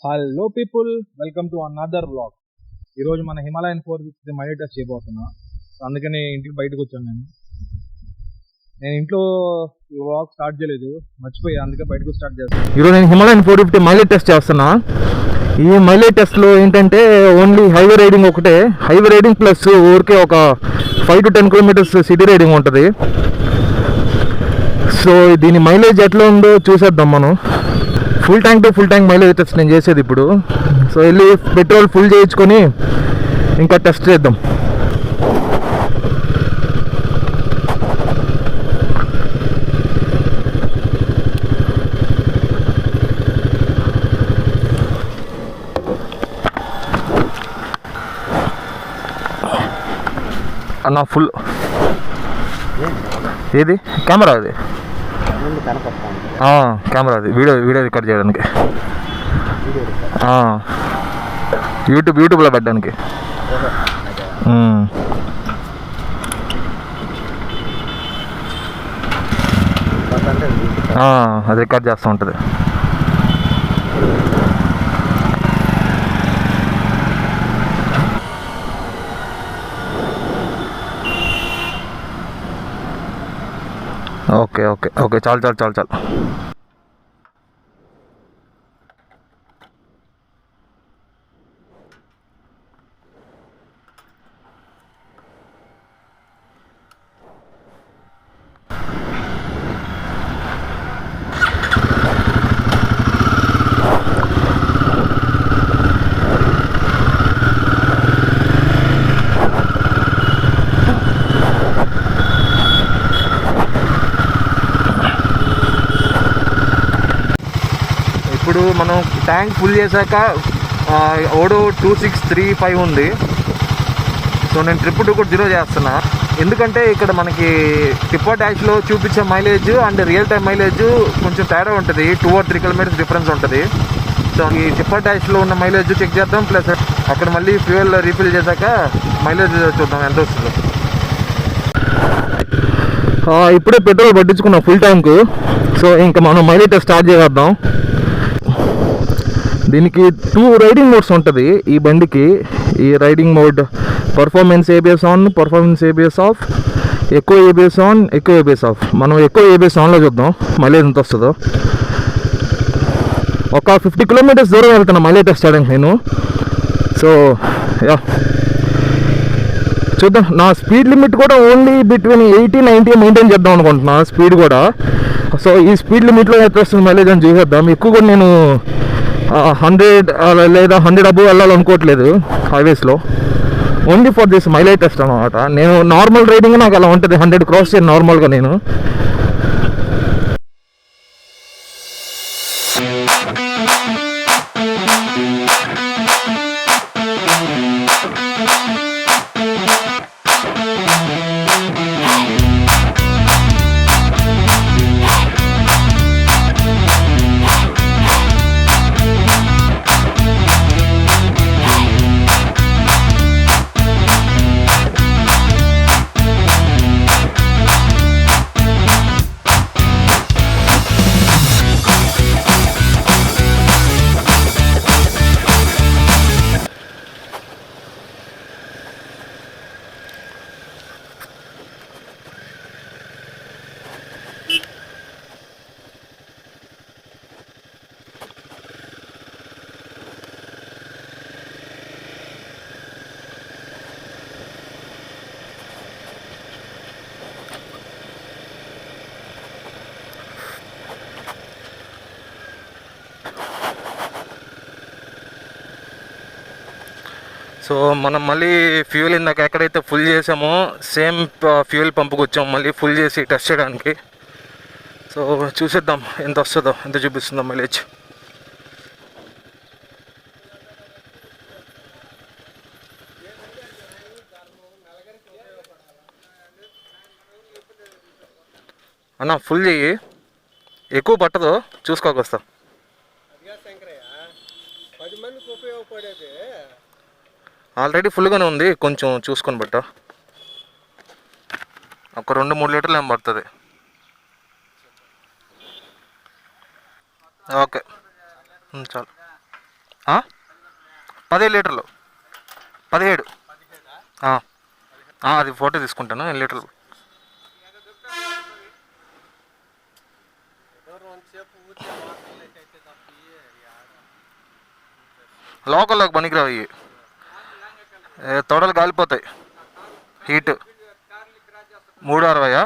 Hello people, welcome to another vlog. ఈరోజు మన Himalayan 450 mileage test చేయబోతున్నా. అందుకని ఇంటికి బయటకు వచ్చాను. నేను ఇంట్లో వ్లాగ్ స్టార్ట్ చేయలేదు, మర్చిపోయా, అందుకే బయటకు స్టార్ట్ చేస్తాను. ఈరోజు నేను హిమాలయన్ 450 మైలేజ్ టెస్ట్ చేస్తున్నా. ఈ మైలేజ్ టెస్ట్లో ఏంటంటే ఓన్లీ హైవే రైడింగ్ ఒకటే, హైవే రైడింగ్ ప్లస్ ఊరికే ఒక 5 to 10 కిలోమీటర్స్ సిటీ రైడింగ్ ఉంటుంది. సో దీని మైలేజ్ ఎట్లా ఉందో చూసేద్దాం మనం. Full tank to full tank mileage test నేను చేసేది ఇప్పుడు. సో వెళ్ళి పెట్రోల్ ఫుల్ చేయించుకొని ఇంకా టెస్ట్ చేద్దాం. అన్న ఫుల్ ఏది కెమెరా, అది కెమెరా, అది వీడియో రికార్డ్ చేయడానికి, యూట్యూబ్లో పెట్టడానికి. అది రికార్డ్ చేస్తూ ఉంటుంది. ఓకే ఓకే ఓకే, చాలు. ఇప్పుడు మనం ట్యాంక్ ఫుల్ చేశాక ఓడో 2635 ఉంది. సో నేను ట్రిప్ 2 కూడా 0 చేస్తున్నా. ఎందుకంటే ఇక్కడ మనకి టిప్పర్ డాష్లో చూపించే mileage and real time mileage కొంచెం తేడా ఉంటుంది. 2 or 3 కిలోమీటర్స్ డిఫరెన్స్ ఉంటుంది. సో ఈ టిప్పర్ డాష్లో ఉన్న మైలేజ్ చెక్ చేద్దాం, ప్లస్ అక్కడ మళ్ళీ ఫ్యూయల్ రీఫిల్ చేశాక మైలేజ్ చూద్దాం ఎంత వస్తుందో. ఇప్పుడే పెట్రోల్ పట్టించుకున్నాం ఫుల్ ట్యాంకు. సో ఇంకా మనం మైలేజ్ స్టార్ట్ చేద్దాం. దీనికి 2 రైడింగ్ మోడ్స్ ఉంటుంది ఈ బండికి. ఈ riding mode performance ABS on, performance ABS of, ఎక్కువ ఏబిఎస్ ఆన్, ఎక్కువ ఏబిఎస్ ఆఫ్. మనం ఎక్కువ ఏబిఎస్ ఆన్లో చూద్దాం మైలేజ్ ఎంత వస్తుందో. ఒక 50 కిలోమీటర్స్ దూరం వెళ్తున్నా మైలేజ్ టెస్ట్ చేయడానికి నేను. సో చూద్దాం. నా స్పీడ్ లిమిట్ కూడా ఓన్లీ బిట్వీన్ 80-90 మెయింటైన్ చేద్దాం అనుకుంటున్నా స్పీడ్ కూడా. సో ఈ స్పీడ్ లిమిట్లో ఎంత వస్తుంది మైలేజ్ అని చూసేద్దాం. ఎక్కువ కూడా నేను 100 లేదా 100 అబోవ్ వెళ్ళాలనుకోవట్లేదు హైవేస్లో. Only for this mileage test అనమాట. నేను నార్మల్ రైడింగ్ నాకు అలా ఉంటుంది, 100 క్రాస్ చేయను నార్మల్గా నేను. సో మనం మళ్ళీ ఫ్యూయల్ ఇందాక ఎక్కడైతే ఫుల్ చేసామో సేమ్ ఫ్యూయల్ పంపుకి వచ్చాము మళ్ళీ ఫుల్ చేసి టెస్ట్ చేయడానికి. సో చూసేద్దాం ఎంత వస్తుందో, ఎంత చూపిస్తుందో మైలేజ్. అన్న ఫుల్ చెయ్యి, ఎక్కువ పట్టదు, చూసుకోకొస్తా. ఆల్రెడీ ఫుల్గానే ఉంది, కొంచెం చూసుకొని బట్ట. ఒక 2-3 లీటర్లు ఏం పడుతుంది. ఓకే చాలు. 17 లీటర్లు, 17. అది ఫోటో తీసుకుంటాను. ఎన్ని లీటర్లు? లోకల్లోకి పనికిరావు ఇవి, తొడలు కాలిపోతాయి, హీట్. 360.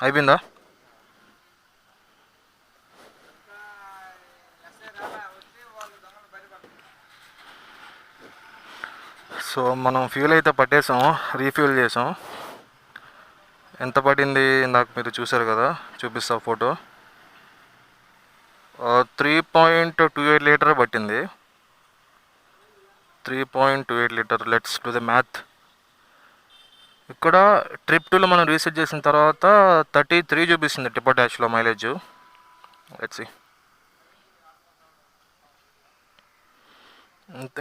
అయిపోయిందా? సో మనం ఫ్యూల్ అయితే పట్టేసాం, రీఫ్యూల్ చేసాం. ఎంత పడింది ఇందాక మీరు చూసారు కదా, చూపిస్తా ఫోటో. 3.28 లీటర్ పట్టింది. 3.28 litre. Let's do the math. ఇక్కడ ట్రిప్ 2లో మనం రీసెట్ చేసిన తర్వాత 33 చూపిస్తుంది టిప్పర్ డాష్లో మైలేజ్. లెట్స్ సీ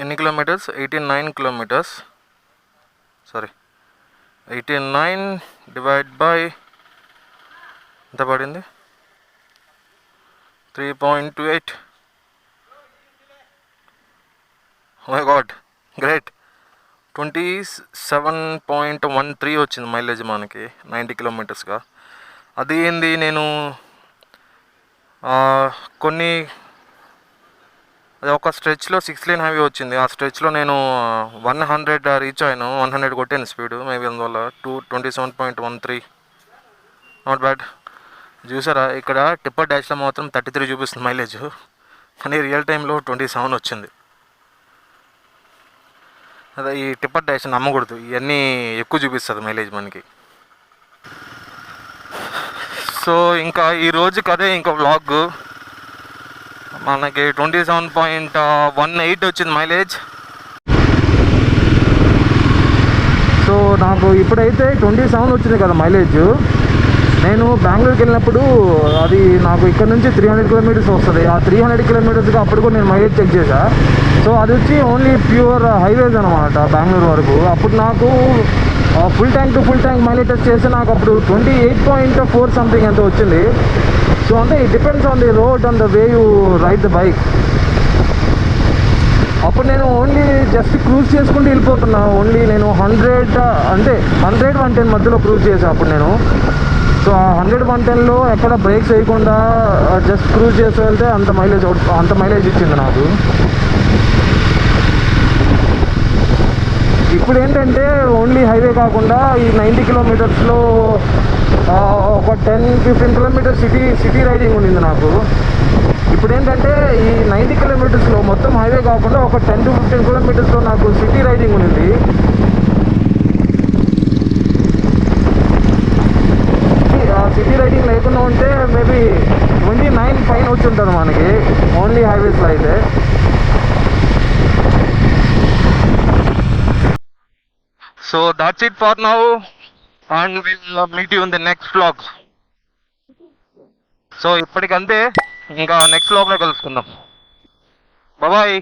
ఎన్ని kilometres. 89 kilometres. Sorry, 89 divide by ఎంత పడింది? 3.28. Oh my God, great. 27.13 వచ్చింది మైలేజ్ మనకి 90 కిలోమీటర్స్గా. అది ఏంది, నేను అది ఒక స్ట్రెచ్లో 6 లేన్ హైవే వచ్చింది. ఆ స్ట్రెచ్లో నేను 100 రీచ్ అయ్యాను. 100 కొట్టాను స్పీడ్. మేబీ అందువల్ల 27.13. Not bad. చూసారా, ఇక్కడ టిప్పర్ డాష్లో మాత్రం 33 చూపిస్తుంది మైలేజ్, కానీ రియల్ టైంలో 27 వచ్చింది. అదే ఈ టిప్పర్ డాష్ నమ్మకూడదు, ఇవన్నీ ఎక్కువ చూపిస్తుంది మైలేజ్ మనకి. సో ఇంకా ఈ రోజుకి అదే ఇంకో వ్లాగ్. మనకి 27.18 వచ్చింది మైలేజ్. సో నాకు ఇప్పుడైతే 27 వచ్చింది కదా మైలేజ్. నేను బెంగళూరుకి వెళ్ళినప్పుడు అది నాకు ఇక్కడ నుంచి 300 కిలోమీటర్స్ వస్తుంది. ఆ 300 కిలోమీటర్స్కి అప్పుడు కూడా నేను మైలేజ్ చెక్ చేశా. సో అది వచ్చి ఓన్లీ ప్యూర్ హైవేస్ అనమాట బెంగళూరు వరకు. అప్పుడు నాకు full tank to full tank mileage test చేస్తే నాకు అప్పుడు 28.4 సంథింగ్ ఎంత వచ్చింది. సో అంటే it depends on the road and the way you ride the bike. అప్పుడు నేను ఓన్లీ జస్ట్ క్రూజ్ చేసుకుంటూ వెళ్ళిపోతున్నా. ఓన్లీ నేను 100-110 మధ్యలో క్రూజ్ చేసాను అప్పుడు నేను. సో ఆ 100-110లో ఎక్కడ బ్రేక్స్ వేయకుండా జస్ట్ క్రూజ్ చేసి వెళ్తే అంత మైలేజ్ ఇచ్చింది నాకు. ఇప్పుడు ఏంటంటే ఓన్లీ హైవే కాకుండా ఈ 90 కిలోమీటర్స్లో ఒక 10-15 కిలోమీటర్స్ సిటీ రైడింగ్ ఉండింది నాకు. ఇప్పుడు ఏంటంటే ఈ 90 కిలోమీటర్స్లో మొత్తం హైవే కాకుండా ఒక 10-15 కిలోమీటర్స్లో నాకు సిటీ రైడింగ్ ఉంది. సిటీ రైడింగ్ లేకుండా ఉంటే మేబీ 29 పైన వచ్చి ఉంటుంది మనకి ఓన్లీ హైవేస్లో అయితే. So that's it for now and will meet you in the next vlog. So ఇప్పటికంతే, ఇంకా నెక్స్ట్ వ్లాగ్లో కలుసుకుందాం. బాయ్.